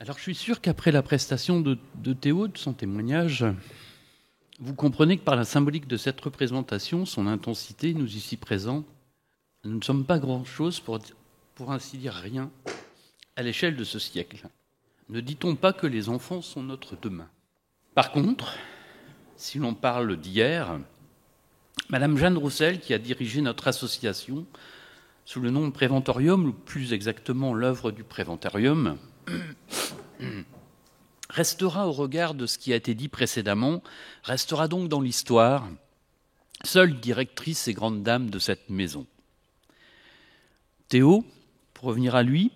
Alors, je suis sûr qu'après la prestation de Théo, de son témoignage, vous comprenez que par la symbolique de cette représentation, son intensité, nous ici présents, nous ne sommes pas grand-chose, pour ainsi dire rien, à l'échelle de ce siècle. Ne dit-on pas que les enfants sont notre demain? Par contre, si l'on parle d'hier, Madame Jeanne Roussel, qui a dirigé notre association sous le nom de Préventorium, ou plus exactement l'œuvre du Préventorium, restera au regard de ce qui a été dit précédemment, restera donc dans l'histoire, seule directrice et grande dame de cette maison. Théo, pour revenir à lui,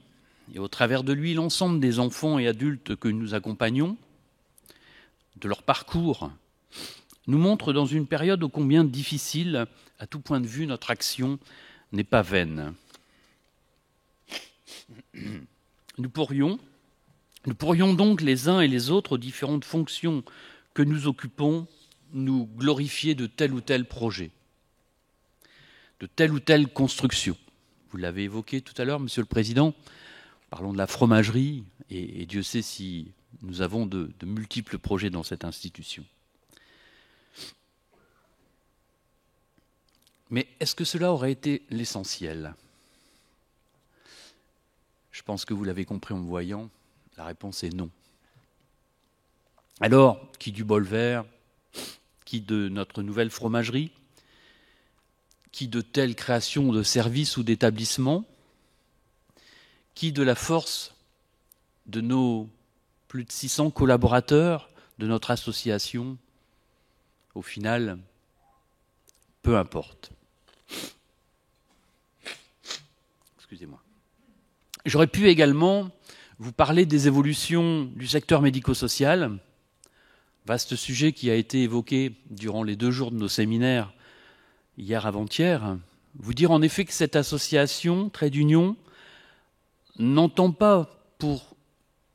et au travers de lui, l'ensemble des enfants et adultes que nous accompagnons, de leur parcours, nous montre dans une période ô combien difficile, à tout point de vue, notre action n'est pas vaine. Nous pourrions donc les uns et les autres, aux différentes fonctions que nous occupons, nous glorifier de tel ou tel projet, de telle ou telle construction. Vous l'avez évoqué tout à l'heure, Monsieur le Président, parlons de la fromagerie, et Dieu sait si nous avons de multiples projets dans cette institution. Mais est-ce que cela aurait été l'essentiel? Je pense que vous l'avez compris en me voyant, la réponse est non. Alors, qui du bol vert? Qui de notre nouvelle fromagerie? Qui de telle création de services ou d'établissements? Qui de la force de nos plus de 600 collaborateurs de notre association? Au final, peu importe. Excusez-moi. J'aurais pu également vous parler des évolutions du secteur médico-social, vaste sujet qui a été évoqué durant les 2 jours de nos séminaires hier avant-hier. Vous dire en effet que cette association, Trait d'Union, n'entend pas pour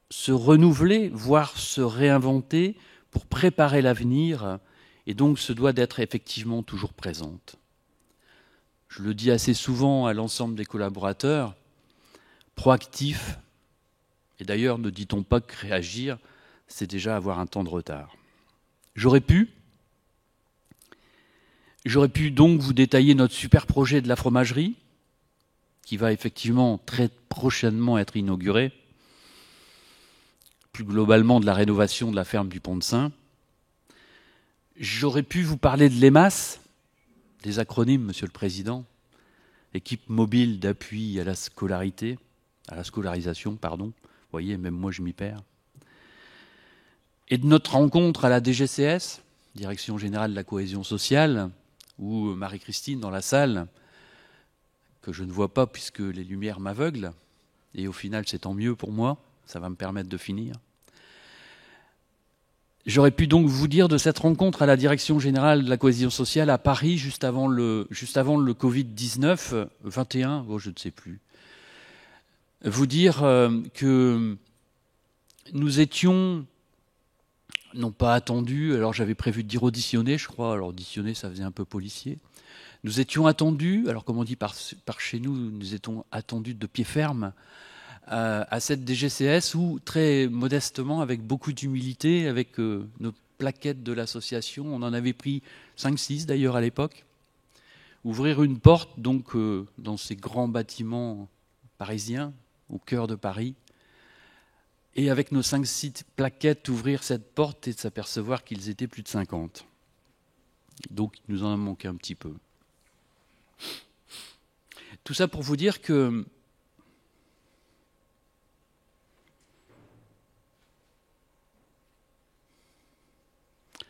se renouveler, voire se réinventer, pour préparer l'avenir, et donc se doit d'être effectivement toujours présente. Je le dis assez souvent à l'ensemble des collaborateurs, proactif, et d'ailleurs ne dit-on pas que réagir, c'est déjà avoir un temps de retard. J'aurais pu donc vous détailler notre super projet de la fromagerie, qui va effectivement très prochainement être inauguré, plus globalement de la rénovation de la ferme du Pont-de-Saint. J'aurais pu vous parler de l'EMAS, des acronymes, Monsieur le Président, équipe mobile d'appui à la scolarisation, pardon. Vous voyez, même moi je m'y perds. Et de notre rencontre à la DGCS, Direction Générale de la Cohésion Sociale, où Marie-Christine dans la salle, que je ne vois pas puisque les lumières m'aveuglent, et au final c'est tant mieux pour moi, ça va me permettre de finir. J'aurais pu donc vous dire de cette rencontre à la Direction Générale de la Cohésion Sociale à Paris, juste avant le Covid-19, 21, je ne sais plus, vous dire que nous étions, non pas attendus, alors j'avais prévu de dire auditionner, je crois, alors auditionner ça faisait un peu policier, nous étions attendus, alors comme on dit par chez nous, nous étions attendus de pied ferme, à cette DGCS où, très modestement, avec beaucoup d'humilité, avec nos plaquettes de l'association, on en avait pris 5-6 d'ailleurs à l'époque, ouvrir une porte donc dans ces grands bâtiments parisiens, au cœur de Paris, et avec nos 5-6 plaquettes, ouvrir cette porte et de s'apercevoir qu'ils étaient plus de 50. Donc il nous en a manqué un petit peu. Tout ça pour vous dire que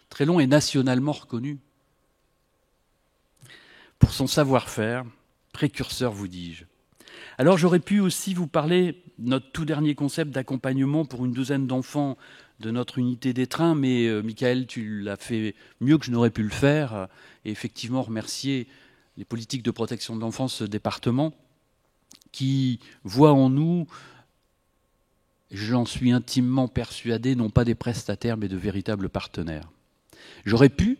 Trélon est nationalement reconnu pour son savoir-faire, précurseur, vous dis-je. Alors j'aurais pu aussi vous parler de notre tout dernier concept d'accompagnement pour une 12aine d'enfants de notre unité d'étreint, mais Michael, tu l'as fait mieux que je n'aurais pu le faire, et effectivement remercier les politiques de protection de l'enfance, ce département, qui voit en nous, j'en suis intimement persuadé, non pas des prestataires, mais de véritables partenaires. J'aurais pu,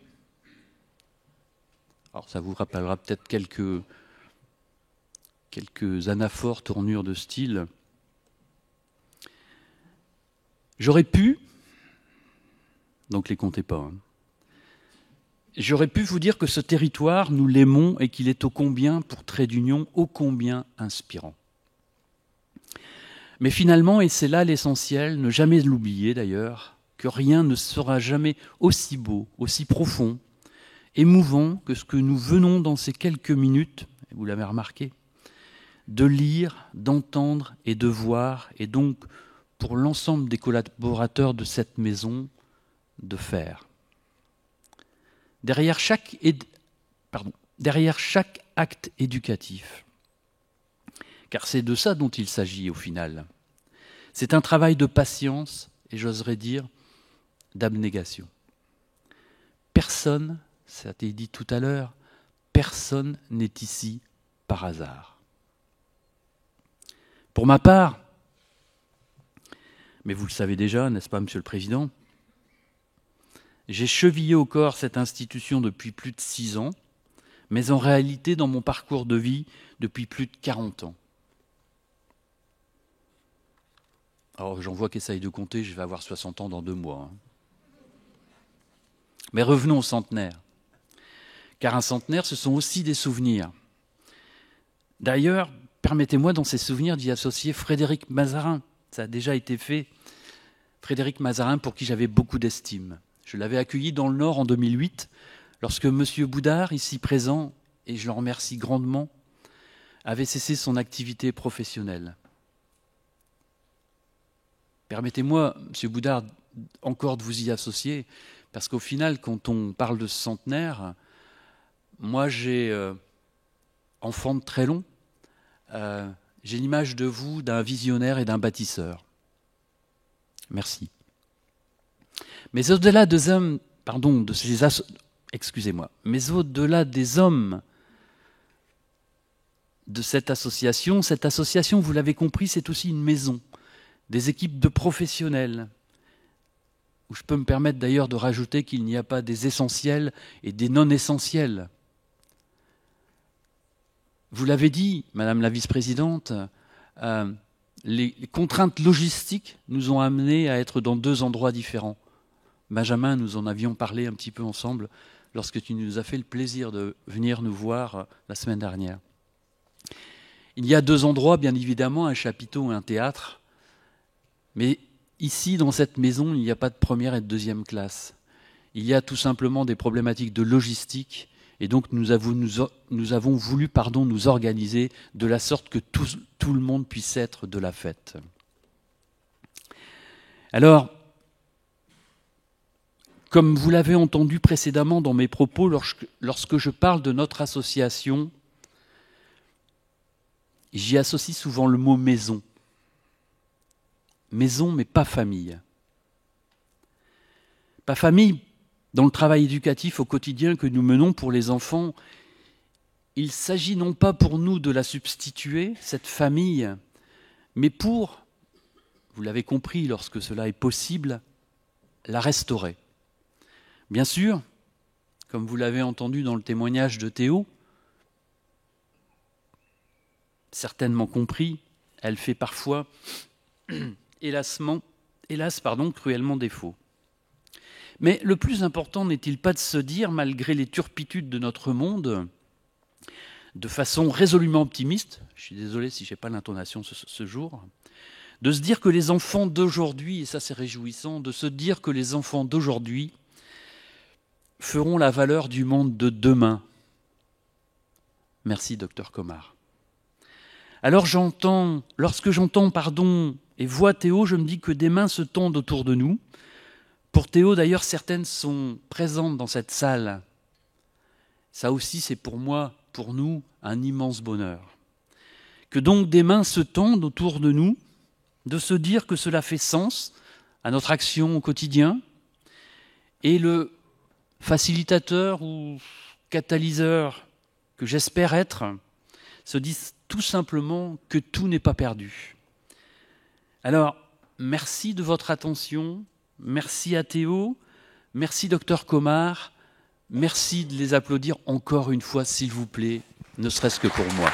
alors ça vous rappellera peut-être quelques anaphores, tournures de style, J'aurais pu, donc les comptez pas, hein. J'aurais pu vous dire que ce territoire, nous l'aimons et qu'il est ô combien, pour Trait d'Union, ô combien inspirant. Mais finalement, et c'est là l'essentiel, ne jamais l'oublier d'ailleurs, que rien ne sera jamais aussi beau, aussi profond, émouvant que ce que nous venons dans ces quelques minutes, vous l'avez remarqué, de lire, d'entendre et de voir, et donc pour l'ensemble des collaborateurs de cette maison, de faire. Derrière chaque acte éducatif, car c'est de ça dont il s'agit au final, c'est un travail de patience et j'oserais dire d'abnégation. Personne, ça a été dit tout à l'heure, personne n'est ici par hasard. Pour ma part, mais vous le savez déjà, n'est-ce pas, Monsieur le Président, j'ai chevillé au corps cette institution depuis plus de 6 ans, mais en réalité, dans mon parcours de vie, depuis plus de 40 ans. Alors, j'en vois qui essayent de compter, je vais avoir 60 ans dans 2 mois. Hein. Mais revenons au centenaire. Car un centenaire, ce sont aussi des souvenirs. D'ailleurs, permettez-moi dans ces souvenirs d'y associer Frédéric Mazarin. Ça a déjà été fait. Frédéric Mazarin, pour qui j'avais beaucoup d'estime. Je l'avais accueilli dans le Nord en 2008, lorsque M. Boudard, ici présent, et je le remercie grandement, avait cessé son activité professionnelle. Permettez-moi, M. Boudard, encore de vous y associer, parce qu'au final, quand on parle de ce centenaire, moi j'ai, enfant de très long, j'ai l'image de vous d'un visionnaire et d'un bâtisseur. Merci. Mais au-delà des hommes, mais au-delà des hommes de cette association, vous l'avez compris, c'est aussi une maison, des équipes de professionnels, où je peux me permettre d'ailleurs de rajouter qu'il n'y a pas des essentiels et des non-essentiels. Vous l'avez dit, Madame la vice-présidente, les contraintes logistiques nous ont amenés à être dans 2 endroits différents. Benjamin, nous en avions parlé un petit peu ensemble lorsque tu nous as fait le plaisir de venir nous voir la semaine dernière. Il y a 2 endroits, bien évidemment, un chapiteau et un théâtre, mais ici, dans cette maison, il n'y a pas de première et de deuxième classe. Il y a tout simplement des problématiques de logistique, et donc nous avons voulu nous organiser de la sorte que tout le monde puisse être de la fête. Alors, comme vous l'avez entendu précédemment dans mes propos, lorsque je parle de notre association, j'y associe souvent le mot maison. Maison, mais pas famille. Pas famille dans le travail éducatif au quotidien que nous menons pour les enfants. Il s'agit non pas pour nous de la substituer, cette famille, mais pour, vous l'avez compris lorsque cela est possible, la restaurer. Bien sûr, comme vous l'avez entendu dans le témoignage de Théo, certainement compris, elle fait parfois, hélas, cruellement défaut. Mais le plus important n'est-il pas de se dire, malgré les turpitudes de notre monde, de façon résolument optimiste, je suis désolé si je n'ai pas l'intonation ce jour, de se dire que les enfants d'aujourd'hui, et ça c'est réjouissant, de se dire que les enfants d'aujourd'hui feront la valeur du monde de demain. Merci, docteur Comard. Alors lorsque j'entends et vois Théo, je me dis que des mains se tendent autour de nous. Pour Théo, d'ailleurs, certaines sont présentes dans cette salle. Ça aussi, c'est pour moi, pour nous, un immense bonheur. Que donc des mains se tendent autour de nous, de se dire que cela fait sens à notre action au quotidien, et le facilitateur ou catalyseur que j'espère être se disent tout simplement que tout n'est pas perdu. Alors, merci de votre attention, merci à Théo, merci docteur Comard, merci de les applaudir encore une fois, s'il vous plaît, ne serait-ce que pour moi.